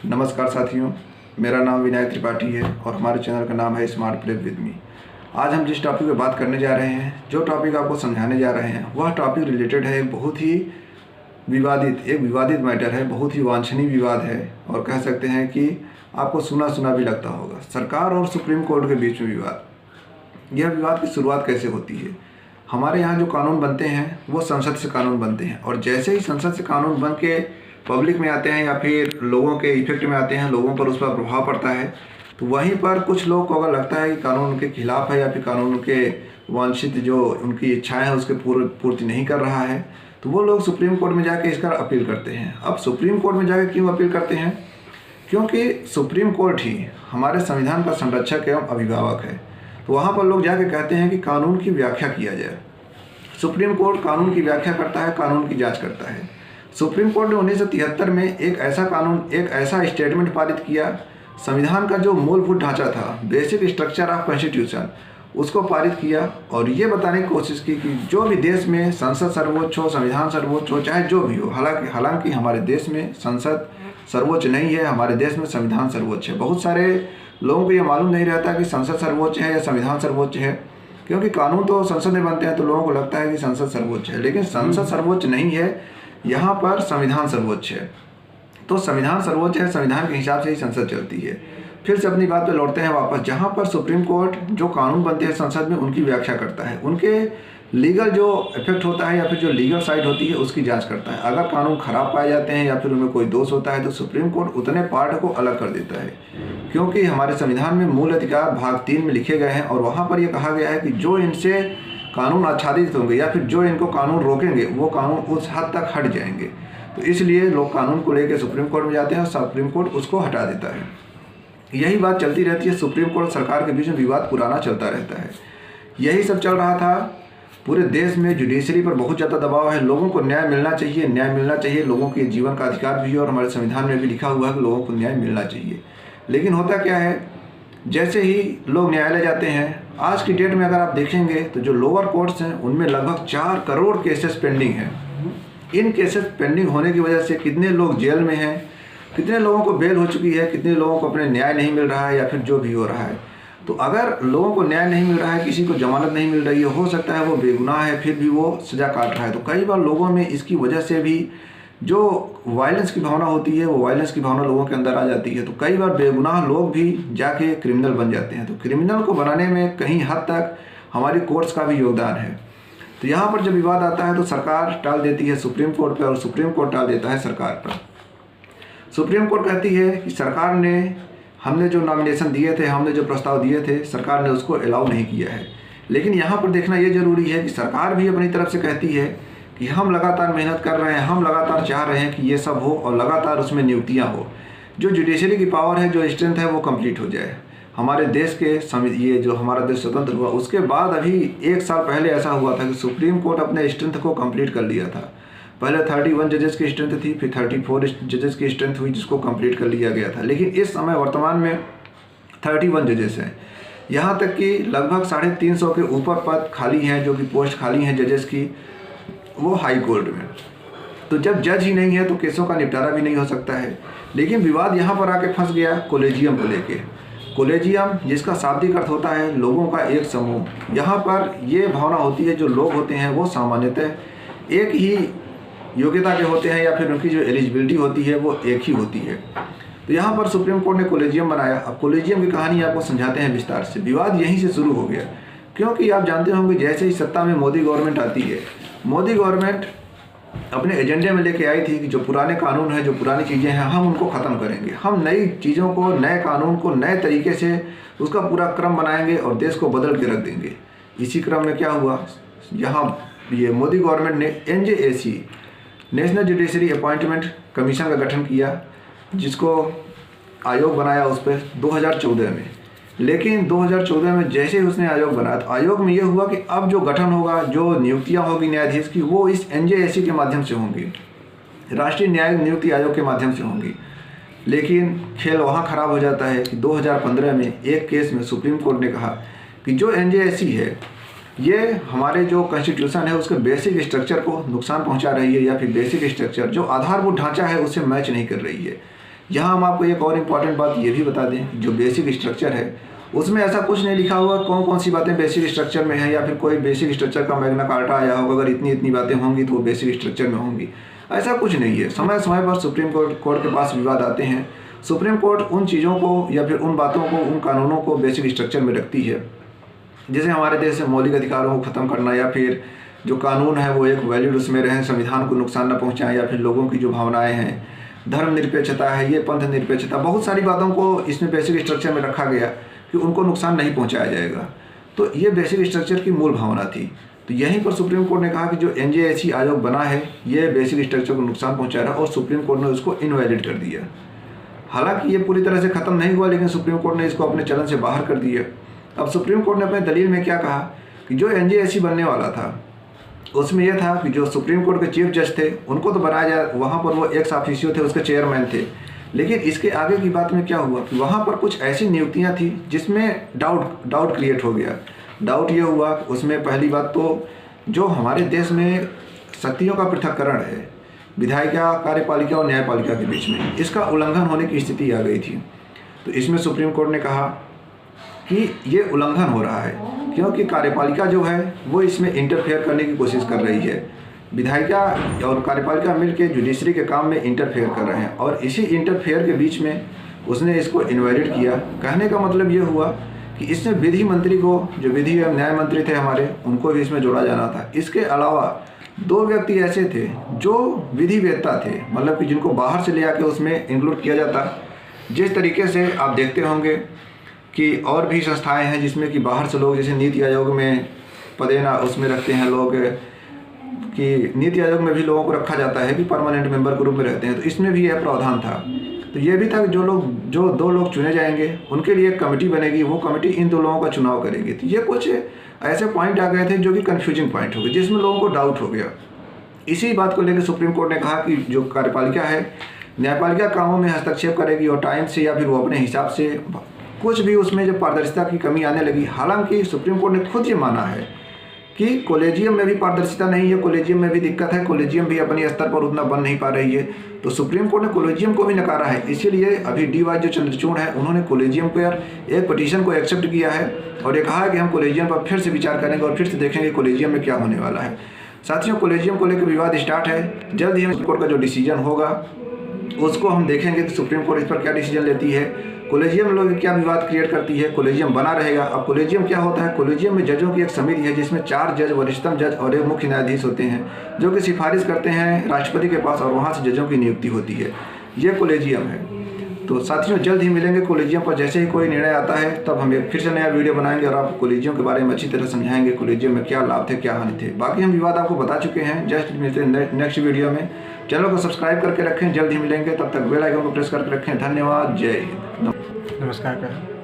नमस्कार साथियों, मेरा नाम विनायक त्रिपाठी है और हमारे चैनल का नाम है स्मार्ट प्ले विद मी। आज हम जिस टॉपिक पर बात करने जा रहे हैं, जो टॉपिक आपको समझाने जा रहे हैं, वह टॉपिक रिलेटेड है बहुत ही विवादित मैटर है, बहुत ही वांछनीय विवाद है और कह सकते हैं कि आपको सुना सुना भी लगता होगा। सरकार और सुप्रीम कोर्ट के बीच में विवाद। यह विवाद की शुरुआत कैसे होती है? हमारे यहाँ जो कानून बनते हैं वो संसद से कानून बनते हैं और जैसे ही संसद से कानून बन के पब्लिक में आते हैं या फिर लोगों के इफेक्ट में आते हैं, लोगों पर उस पर प्रभाव पड़ता है, तो वहीं पर कुछ लोग को अगर लगता है कि कानून उनके खिलाफ है या फिर कानून उनके वांछित जो उनकी इच्छाएं हैं उसके पूर्ति नहीं कर रहा है, तो वो लोग सुप्रीम कोर्ट में जाके इसका अपील करते हैं। अब सुप्रीम कोर्ट में जाके क्यों अपील करते हैं? क्योंकि सुप्रीम कोर्ट ही हमारे संविधान का संरक्षक एवं अभिभावक है। तो वहाँ पर लोग जाके कहते हैं कि कानून की व्याख्या किया जाए। सुप्रीम कोर्ट कानून की व्याख्या करता है, कानून की जांच करता है। सुप्रीम कोर्ट ने 1973 में एक ऐसा स्टेटमेंट पारित किया, संविधान का जो मूलभूत ढांचा था, बेसिक स्ट्रक्चर ऑफ कॉन्स्टिट्यूशन, उसको पारित किया और ये बताने की कोशिश की कि जो भी देश में संसद सर्वोच्च हो, संविधान सर्वोच्च हो, चाहे जो भी हो, हालांकि हमारे देश में संसद सर्वोच्च नहीं है, हमारे देश में संविधान सर्वोच्च है। बहुत सारे लोगों को ये मालूम नहीं रहता कि संसद सर्वोच्च है या संविधान सर्वोच्च है, क्योंकि कानून तो संसद में बनते हैं तो लोगों को लगता है कि संसद सर्वोच्च है, लेकिन संसद सर्वोच्च नहीं है, यहाँ पर संविधान सर्वोच्च है। तो संविधान सर्वोच्च है, संविधान के हिसाब से ही संसद चलती है। फिर से अपनी बात पे लौटते हैं वापस, जहाँ पर सुप्रीम कोर्ट जो कानून बनते हैं संसद में उनकी व्याख्या करता है, उनके लीगल जो इफेक्ट होता है या फिर जो लीगल साइड होती है उसकी जांच करता है। अगर कानून खराब पाए जाते हैं या फिर उनमें कोई दोष होता है तो सुप्रीम कोर्ट उतने पार्ट को अलग कर देता है, क्योंकि हमारे संविधान में मूल अधिकार भाग 3 में लिखे गए हैं और वहाँ पर यह कहा गया है कि जो इनसे कानून आच्छादित होंगे या फिर जो इनको कानून रोकेंगे वो कानून उस हद तक हट जाएंगे। तो इसलिए लोग कानून को लेकर सुप्रीम कोर्ट में जाते हैं और सुप्रीम कोर्ट उसको हटा देता है। यही बात चलती रहती है। सुप्रीम कोर्ट और सरकार के बीच में विवाद पुराना चलता रहता है। यही सब चल रहा था। पूरे देश में जुडिशरी पर बहुत ज़्यादा दबाव है, लोगों को न्याय मिलना चाहिए, न्याय मिलना चाहिए, लोगों के जीवन का अधिकार भी है और हमारे संविधान में भी लिखा हुआ है कि लोगों को न्याय मिलना चाहिए। लेकिन होता क्या है, जैसे ही लोग न्यायालय जाते हैं, आज की डेट में अगर आप देखेंगे तो जो लोअर कोर्ट्स हैं उनमें लगभग 4 करोड़ केसेस पेंडिंग हैं। इन केसेस पेंडिंग होने की वजह से कितने लोग जेल में हैं, कितने लोगों को बेल हो चुकी है, कितने लोगों को अपने न्याय नहीं मिल रहा है या फिर जो भी हो रहा है। तो अगर लोगों को न्याय नहीं मिल रहा है, किसी को जमानत नहीं मिल रही है, हो सकता है वो बेगुनाह है फिर भी वो सज़ा काट रहा है, तो कई बार लोगों में इसकी वजह से भी जो वायलेंस की भावना होती है वो वायलेंस की भावना लोगों के अंदर आ जाती है। तो कई बार बेगुनाह लोग भी जाके क्रिमिनल बन जाते हैं। तो क्रिमिनल को बनाने में कहीं हद तक हमारी कोर्ट्स का भी योगदान है। तो यहाँ पर जब विवाद आता है तो सरकार टाल देती है सुप्रीम कोर्ट पर और सुप्रीम कोर्ट टाल देता है सरकार पर। सुप्रीम कोर्ट कहती है कि सरकार ने, हमने जो नॉमिनेशन दिए थे, हमने जो प्रस्ताव दिए थे, सरकार ने उसको अलाउ नहीं किया है। लेकिन यहाँ पर देखना ये जरूरी है कि सरकार भी अपनी तरफ से कहती है कि हम लगातार मेहनत कर रहे हैं, हम लगातार चाह रहे हैं कि ये सब हो और लगातार उसमें नियुक्तियाँ हो, जो जुडिशरी की पावर है, जो स्ट्रेंथ है वो कंप्लीट हो जाए। हमारे देश के ये जो हमारा देश स्वतंत्र हुआ उसके बाद अभी 1 साल पहले ऐसा हुआ था कि सुप्रीम कोर्ट अपने स्ट्रेंथ को कंप्लीट कर लिया था। पहले 31 जजेस की स्ट्रेंथ थी, फिर 34 जजेस की स्ट्रेंथ हुई जिसको कंप्लीट कर लिया गया था। लेकिन इस समय वर्तमान में 31 जजेस हैं। यहाँ तक कि लगभग 350 के ऊपर पद खाली हैं, जो कि पोस्ट खाली हैं जजेस की, वो हाई कोर्ट में। तो जब जज ही नहीं है तो केसों का निपटारा भी नहीं हो सकता है। लेकिन विवाद यहाँ पर आके फंस गया कॉलेजियम को लेके। कॉलेजियम जिसका शाब्दिक अर्थ होता है लोगों का एक समूह। यहाँ पर ये भावना होती है जो लोग होते हैं वो सामान्यतः एक ही योग्यता के होते हैं या फिर उनकी जो एलिजिबिलिटी होती है वो एक ही होती है। तो यहाँ पर सुप्रीम कोर्ट ने कॉलेजियम बनाया। अब कॉलेजियम की कहानी आपको समझाते हैं विस्तार से। विवाद यहीं से शुरू हो गया, क्योंकि आप जानते होंगे जैसे ही सत्ता में मोदी गवर्नमेंट आती है, मोदी गवर्नमेंट अपने एजेंडे में लेके आई थी कि जो पुराने कानून हैं, जो पुरानी चीज़ें हैं, हम उनको ख़त्म करेंगे। हम नई चीज़ों को, नए कानून को नए तरीके से उसका पूरा क्रम बनाएंगे और देश को बदल के रख देंगे। इसी क्रम में क्या हुआ, यहाँ ये मोदी गवर्नमेंट ने NJAC, national judiciary appointment commission का गठन किया, जिसको आयोग बनाया उस पर 2014 में। लेकिन 2014 में जैसे ही उसने आयोग बनाया तो आयोग में ये हुआ कि अब जो गठन होगा, जो नियुक्तियां होगी न्यायाधीश की, वो इस NJAC के माध्यम से होंगी, राष्ट्रीय न्यायिक नियुक्ति आयोग के माध्यम से होंगी। लेकिन खेल वहाँ ख़राब हो जाता है कि 2015 में एक केस में सुप्रीम कोर्ट ने कहा कि जो NJAC है ये हमारे जो कॉन्स्टिट्यूशन है उसके बेसिक स्ट्रक्चर को नुकसान पहुंचा रही है, या फिर बेसिक स्ट्रक्चर जो आधारभूत ढांचा है उससे मैच नहीं कर रही है। यहाँ हम आपको एक और इम्पॉर्टेंट बात ये भी बता दें, जो बेसिक स्ट्रक्चर है उसमें ऐसा कुछ नहीं लिखा हुआ कौन कौन सी बातें बेसिक स्ट्रक्चर में है, या फिर कोई बेसिक स्ट्रक्चर का मैग्ना कार्टा आया होगा, अगर इतनी इतनी बातें होंगी तो वो बेसिक स्ट्रक्चर में होंगी। ऐसा कुछ नहीं है। समय समय पर सुप्रीम कोर्ट के पास विवाद आते हैं। सुप्रीम कोर्ट उन चीज़ों को या फिर उन बातों को, उन कानूनों को बेसिक स्ट्रक्चर में रखती है। जैसे हमारे देश में मौलिक अधिकारों को ख़त्म करना, या फिर जो कानून है वो एक वैलिड उसमें रहें, संविधान को नुकसान न पहुँचाएं, या फिर लोगों की जो भावनाएँ हैं, धर्मनिरपेक्षता है, ये पंथ निरपेक्षता, बहुत सारी बातों को इसमें बेसिक स्ट्रक्चर में रखा गया कि उनको नुकसान नहीं पहुंचाया जाएगा। तो ये बेसिक स्ट्रक्चर की मूल भावना थी। तो यहीं पर सुप्रीम कोर्ट ने कहा कि जो NJSC आयोग बना है ये बेसिक स्ट्रक्चर को नुकसान पहुंचा रहा है, और सुप्रीम कोर्ट ने उसको इनवैलिड कर दिया। हालांकि ये पूरी तरह से ख़त्म नहीं हुआ, लेकिन सुप्रीम कोर्ट ने इसको अपने चलन से बाहर कर दिया। अब सुप्रीम कोर्ट ने अपने दलील में क्या कहा कि जो NJSC बनने वाला था उसमें यह था कि जो सुप्रीम कोर्ट के चीफ जज थे उनको तो बनाया जाए, वहाँ पर वो एक्स ऑफिशियो थे, उसके चेयरमैन थे। लेकिन इसके आगे की बात में क्या हुआ कि वहाँ पर कुछ ऐसी नियुक्तियाँ थी जिसमें डाउट क्रिएट हो गया। डाउट ये हुआ कि उसमें पहली बात तो जो हमारे देश में शक्तियों का पृथक्करण है, विधायिका, कार्यपालिका और न्यायपालिका के बीच में, इसका उल्लंघन होने की स्थिति आ गई थी। तो इसमें सुप्रीम कोर्ट ने कहा कि ये उल्लंघन हो रहा है, क्योंकि कार्यपालिका जो है वो इसमें इंटरफेयर करने की कोशिश कर रही है। विधायिका और कार्यपालिका मिलकर जुडिशरी के काम में इंटरफेयर कर रहे हैं, और इसी इंटरफेयर के बीच में उसने इसको इनवैलिड किया। कहने का मतलब ये हुआ कि इसमें विधि मंत्री को, जो विधि एवं न्याय मंत्री थे हमारे, उनको भी इसमें जोड़ा जाना था। इसके अलावा 2 व्यक्ति ऐसे थे जो विधि वेत्ता थे, मतलब कि जिनको बाहर से ले आके उसमें इंक्लूड किया जाता। जिस तरीके से आप देखते होंगे कि और भी संस्थाएं हैं जिसमें कि बाहर से लोग, जैसे नीति आयोग में पदेना उसमें रखते हैं लोग, कि नीति आयोग में भी लोगों को रखा जाता है कि परमानेंट मेंबर के रूप में रहते हैं। तो इसमें भी यह प्रावधान था। तो ये भी था कि जो 2 लोग चुने जाएंगे उनके लिए एक कमेटी बनेगी, वो कमेटी इन 2 लोगों का चुनाव करेगी। तो ये कुछ ऐसे पॉइंट आ गए थे जो कि कन्फ्यूजिंग पॉइंट हो गए, जिसमें लोगों को डाउट हो गया। इसी बात को लेकर सुप्रीम कोर्ट ने कहा कि जो कार्यपालिका है, न्यायपालिका कामों में हस्तक्षेप करेगी और टाइम से या फिर वो अपने हिसाब से कुछ भी उसमें जो पारदर्शिता की कमी आने लगी। हालांकि सुप्रीम कोर्ट ने खुद ये माना है कि कॉलेजियम में भी पारदर्शिता नहीं है, कॉलेजियम में भी दिक्कत है, कॉलेजियम भी अपने स्तर पर उतना बन नहीं पा रही है। तो सुप्रीम कोर्ट ने कॉलेजियम को भी नकारा है। इसीलिए अभी DY जो चंद्रचूड़ है उन्होंने कॉलेजियम पर एक पिटीशन को एक्सेप्ट किया है, और ये कहा है कि हम कॉलेजियम पर फिर से विचार करेंगे और फिर से देखेंगे कॉलेजियम में क्या होने वाला है। साथियों, कॉलेजियम को लेकर विवाद स्टार्ट है। जल्द ही सुप्रीम कोर्ट का जो डिसीजन होगा उसको हम देखेंगे कि सुप्रीम कोर्ट इस पर क्या डिसीजन लेती है, कॉलेजियम लोग क्या विवाद क्रिएट करती है, कॉलेजियम बना रहेगा। अब कॉलेजियम क्या होता है? कॉलेजियम में जजों की एक समिति है जिसमें 4 जज, वरिष्ठतम जज और एक मुख्य न्यायाधीश होते हैं, जो कि सिफारिश करते हैं राष्ट्रपति के पास, और वहाँ से जजों की नियुक्ति होती है। ये कॉलेजियम है। तो साथियों, जल्द ही मिलेंगे कॉलेजियम पर। जैसे ही कोई निर्णय आता है तब हम फिर से नया वीडियो बनाएंगे और आपको कॉलेजियम के बारे में अच्छी तरह समझाएंगे, कॉलेजियम में क्या लाभ थे, क्या हानि थे। बाकी हम विवाद आपको बता चुके हैं। जस्ट मिलते हैं नेक्स्ट वीडियो में। चैनल को सब्सक्राइब करके रखें। जल्द ही मिलेंगे, तब तक बेल आइकन को प्रेस करके रखें। धन्यवाद। जय हिंद। नमस्कार।